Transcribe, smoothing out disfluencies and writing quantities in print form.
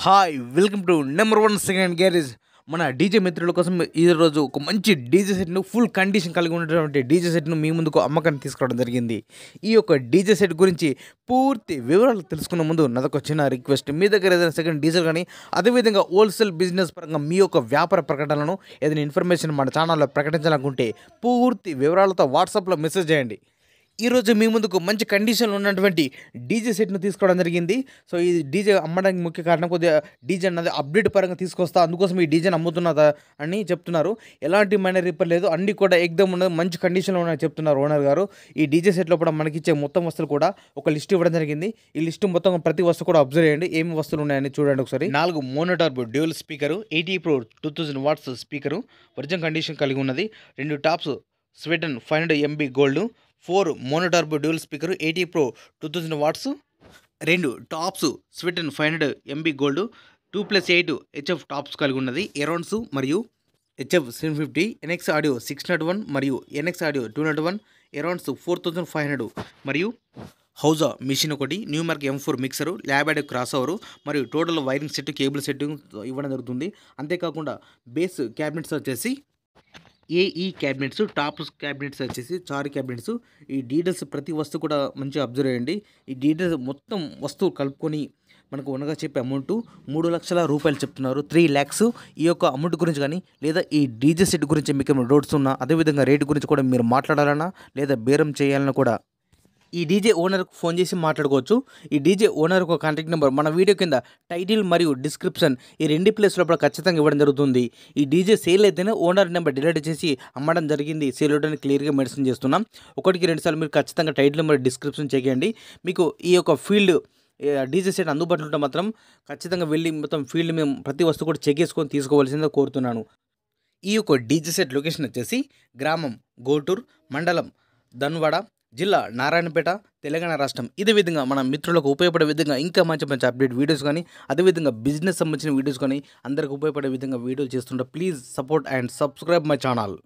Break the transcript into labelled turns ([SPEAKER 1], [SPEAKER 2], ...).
[SPEAKER 1] Hi welcome to number 1 second garage. మన DJ మిత్రుల కోసం ఈరోజు ఒక మంచి డీజే సెట్ను ఫుల్ కండిషన్ కలిగి ఉన్నటువంటి డీజే సెట్ను మీ ముందుకు అమ్మకాన్ని తీసుకురావడం జరిగింది. ఈ యొక్క డీజే సెట్ గురించి పూర్తి వివరాలు తెలుసుకున్న ముందు నాదొక చిన్న రిక్వెస్ట్, మీ దగ్గర ఏదైనా సెకండ్ డీజల్ కానీ అదేవిధంగా హోల్సేల్ బిజినెస్ పరంగా మీ యొక్క వ్యాపార ప్రకటనలను ఏదైనా ఇన్ఫర్మేషన్ మన ఛానల్లో ప్రకటించాలనుకుంటే పూర్తి వివరాలతో వాట్సాప్లో మెసేజ్ చేయండి. ఈరోజు మీ ముందుకు మంచి కండిషన్లో ఉన్నటువంటి డీజే సెట్ను తీసుకోవడం జరిగింది. సో ఈ డీజే అమ్మడానికి ముఖ్య కారణం కొద్దిగా డీజే అన్నది అప్డేట్ పరంగా తీసుకొస్తా, అందుకోసం ఈ డీజేని అమ్ముతున్నదా అని చెప్తున్నారు. ఎలాంటి మైనర్ రిపేర్ లేదు, అన్ని కూడా ఎగ్దమ్ ఉన్నది, మంచి కండిషన్లో ఉన్నాయని చెప్తున్నారు ఓనర్ గారు. ఈ డీజే సెట్లో కూడా మనకిచ్చే మొత్తం వస్తువులు కూడా ఒక లిస్ట్ ఇవ్వడం జరిగింది. ఈ లిస్ట్ మొత్తం ప్రతి వస్తువు కూడా అబ్జర్వ్ చేయండి, ఏమి వస్తువులు ఉన్నాయని చూడండి ఒకసారి. 4 Montarbo dual speaker, 80 Pro 2000 watts speaker original condition కలిగి ఉన్నది. 2 tops Sweden 500 MB gold, 4 Montarbo dual speaker, 80 Pro 2000 watts, 2 tops Sweden 500 MB gold, 2+8 HF tops కలిగి ఉన్నది. ఎరోన్స్ మరియు HF 750, NX ఆడియో 601 మరియు NX ఆడియో 201, ఎరోన్స్ 4500 మరియు హౌజా మిషన్ ఒకటి, Newmark M4 mixer, lab audio crossover మరియు total wiring set, cable set ఇవ్వడం జరుగుతుంది. అంతేకాకుండా బేస్ క్యాబినెట్స్ వచ్చేసి ఏఈ క్యాబినెట్స్, టాప్ క్యాబినెట్స్ వచ్చేసి 6 క్యాబినెట్స్. ఈ డీటెయిల్స్ ప్రతి వస్తువు కూడా మంచిగా అబ్జర్వ్ చేయండి. ఈ డీటెయిల్స్ మొత్తం వస్తువు కలుపుకొని మనకు ఓనర్గా చెప్పే అమౌంట్ 3 లక్షల రూపాయలు చెప్తున్నారు, 3 lakhs. ఈ యొక్క అమౌంట్ గురించి కానీ లేదా ఈ డీజే సెట్ గురించి మీకు ఏమైనా డౌట్స్ ఉన్నా, అదేవిధంగా రేటు గురించి కూడా మీరు మాట్లాడాలన్నా లేదా బేరం చేయాలన్నా కూడా ఈ డీజే ఓనర్కు ఫోన్ చేసి మాట్లాడుకోవచ్చు. ఈ డీజే ఓనర్ ఒక కాంటాక్ట్ నెంబర్ మన వీడియో కింద టైటిల్ మరియు డిస్క్రిప్షన్ ఈ 2 ప్లేస్లో కూడా ఖచ్చితంగా ఇవ్వడం జరుగుతుంది. ఈ డీజే సేల్ అయితేనే ఓనర్ నెంబర్ డిలీట్ చేసి అమ్మడం జరిగింది, సేల్ అవడానికి క్లియర్గా మెన్షన్ చేస్తున్నాం. 1కి 2 సార్లు మీరు ఖచ్చితంగా టైటిల్ మరియు డిస్క్రిప్షన్ చేయండి. మీకు ఈ యొక్క ఫీల్డ్ డీజే సెట్ అందుబాటులో ఉంటే మాత్రం ఖచ్చితంగా వెళ్ళి మొత్తం ఫీల్డ్ మేము ప్రతి వస్తువు కూడా చెక్ చేసుకొని తీసుకోవాల్సిందిగా కోరుతున్నాను. ఈ యొక్క డీజే సెట్ లొకేషన్ వచ్చేసి గ్రామం గోటూర్, మండలం ధన్వాడ, జిల్లా నారాయణపేట, తెలంగాణ రాష్ట్రం. ఇదే విధంగా మన మిత్రులకు ఉపయోగపడే విధంగా ఇంకా మంచి మంచి అప్డేట్ వీడియోస్ కానీ అదేవిధంగా బిజినెస్ సంబంధించిన వీడియోస్ కానీ అందరికి ఉపయోగపడే విధంగా వీడియోలు చేస్తుంటే please support and subscribe my channel.